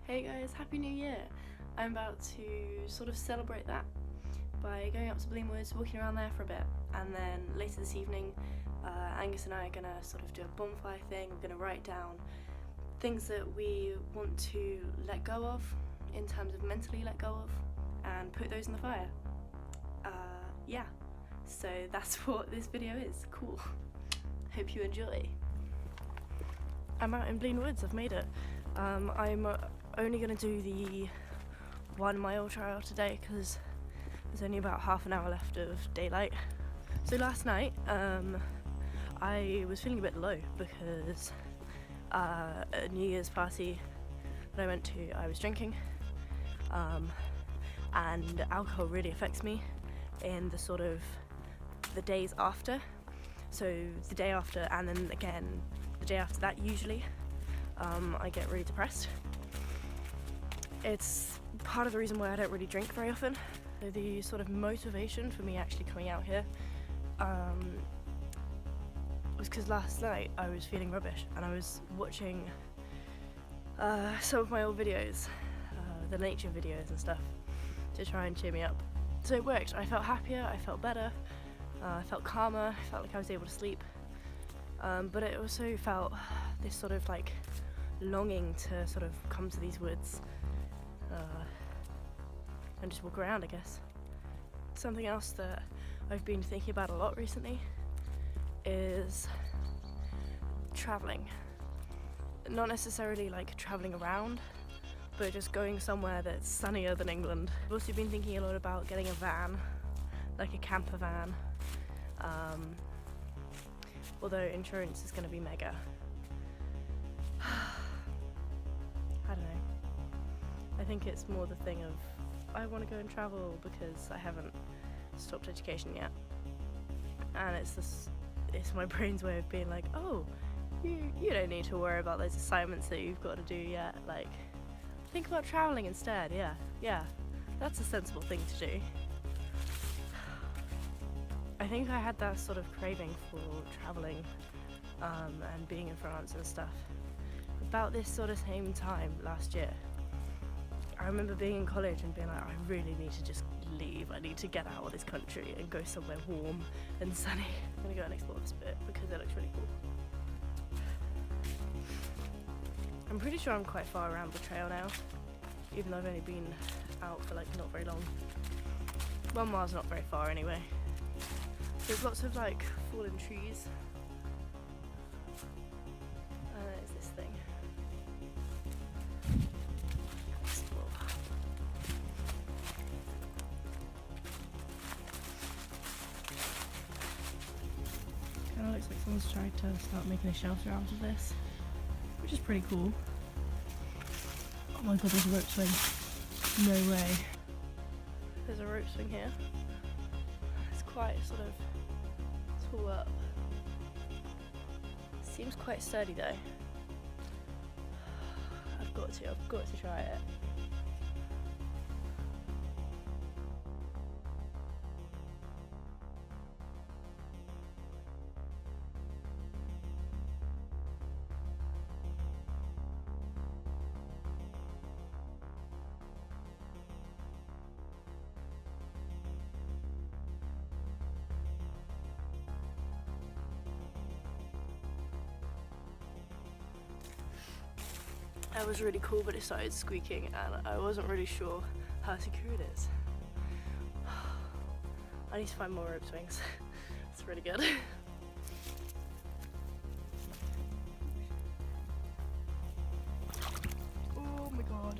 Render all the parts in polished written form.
Hey guys, Happy New Year! I'm about to sort of celebrate that by going up to Blean Woods, walking around there for a bit, and then later this evening Angus and I are going to sort of do a bonfire thing. We're going to write down things that we want to let go of, in terms of mentally let go of, and put those in the fire. Yeah, so that's what this video is. Cool. Hope you enjoy. I'm out in Blean Woods, I've made it. I'm only going to do the 1 mile trail today because there's only about half an hour left of daylight. So last night I was feeling a bit low because at a New Year's party that I went to, I was drinking, and alcohol really affects me in the sort of the days after. So the day after and then again the day after that usually I get really depressed. It's part of the reason why I don't really drink very often. So the sort of motivation for me actually coming out here was because last night I was feeling rubbish and I was watching some of my old videos, the nature videos and stuff, to try and cheer me up. So it worked. I felt happier, I felt better, I felt calmer, I felt like I was able to sleep, but it also felt this sort of like longing to sort of come to these woods and just walk around, I guess. Something else that I've been thinking about a lot recently is travelling. Not necessarily like travelling around, but just going somewhere that's sunnier than England. I've also been thinking a lot about getting a van, like a camper van, although insurance is going to be mega. I don't know. I think it's more the thing of I want to go and travel because I haven't stopped education yet, and it's my brain's way of being like, oh, you don't need to worry about those assignments that you've got to do yet. Like, think about traveling instead. Yeah, that's a sensible thing to do. I think I had that sort of craving for traveling and being in France and stuff about this sort of same time last year. I remember being in college and being like, I really need to just leave. I need to get out of this country and go somewhere warm and sunny. I'm gonna go and explore this bit because it looks really cool. I'm pretty sure I'm quite far around the trail now, even though I've only been out for like not very long. 1 mile's not very far anyway. There's lots of like fallen trees. And there's this thing. Kinda looks like someone's tried to start making a shelter out of this, which is pretty cool. Oh my god, there's a rope swing. No way. There's a rope swing here. It's quite sort of tall up. Seems quite sturdy though. I've got to try it. That was really cool, but it started squeaking and I wasn't really sure how secure it is. I need to find more rope swings. It's really good. Oh my god.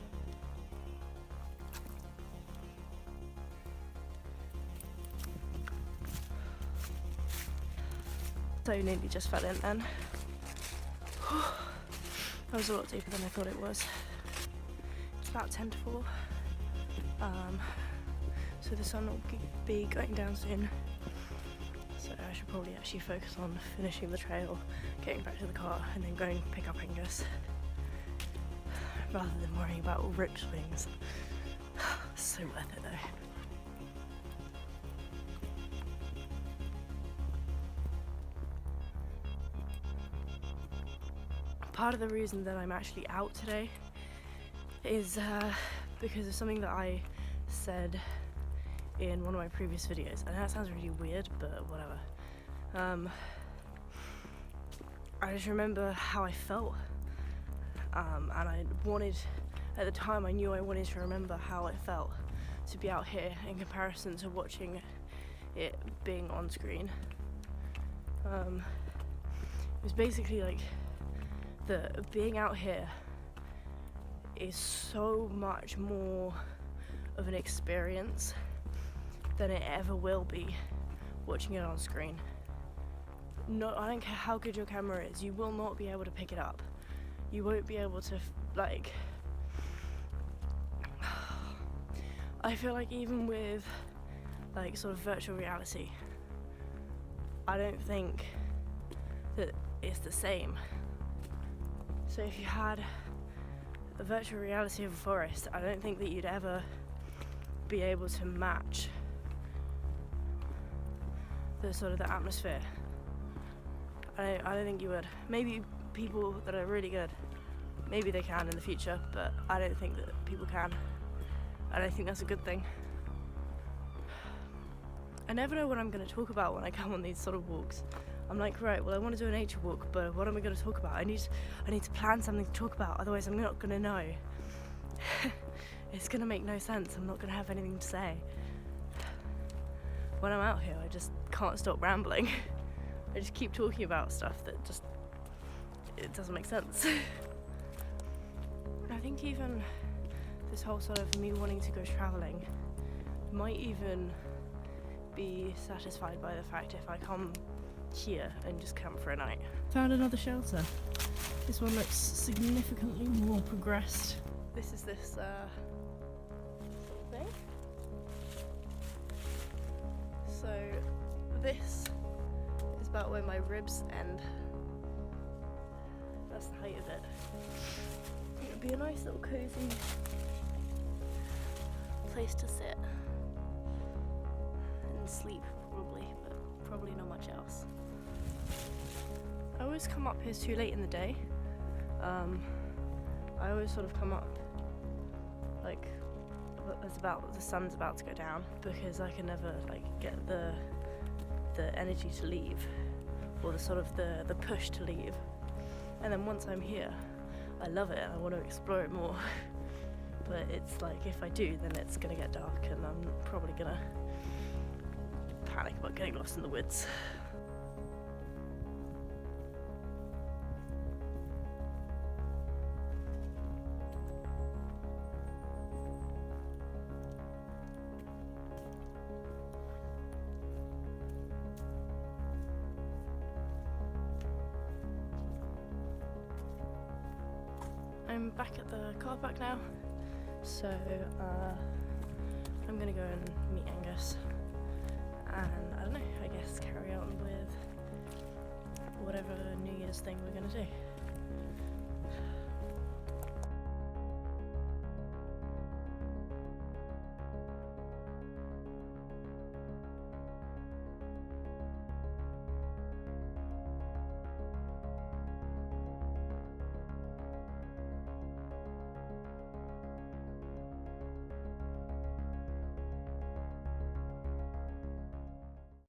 So nearly just fell in then. That was a lot deeper than I thought it was. It's about 10 to 4. So the sun will be going down soon. So I should probably actually focus on finishing the trail, getting back to the car, and then going pick up Angus, rather than worrying about rope swings. So worth it though. Part of the reason that I'm actually out today is because of something that I said in one of my previous videos. I know that sounds really weird, but whatever. I just remember how I felt, and I wanted, at the time I knew I wanted to remember how it felt to be out here in comparison to watching it being on screen. It was basically like being out here is so much more of an experience than it ever will be watching it on screen. No, I don't care how good your camera is, you will not be able to pick it up. You won't be able to, like, I feel like even with like sort of virtual reality, I don't think that it's the same. So if you had a virtual reality of a forest, I don't think that you'd ever be able to match the sort of the atmosphere. I don't think you would. Maybe people that are really good, maybe they can in the future, but I don't think that people can. I don't think that's a good thing. I never know what I'm going to talk about when I come on these sort of walks. I'm like, right, well I want to do a nature walk, but what am I going to talk about? I need to plan something to talk about, otherwise I'm not going to know. It's going to make no sense. I'm not going to have anything to say. When I'm out here, I just can't stop rambling. I just keep talking about stuff that just, it doesn't make sense. I think even this whole sort of me wanting to go travelling might even be satisfied by the fact if I come here and just camp for a night. Found another shelter. This one looks significantly more progressed. This is this thing. So this is about where my ribs end. That's the height of it. It would be a nice little cozy place to sit and sleep, probably, but probably not much else. I always come up here too late in the day. I always sort of come up like the sun's about to go down, because I can never like get the energy to leave, or the sort of the push to leave. And then once I'm here, I love it and I want to explore it more. But it's like, if I do, then it's gonna get dark and I'm probably gonna panic about getting lost in the woods. I'm back at the car park now, so I'm gonna go and meet Angus, and I don't know, I guess carry on with whatever New Year's thing we're gonna do.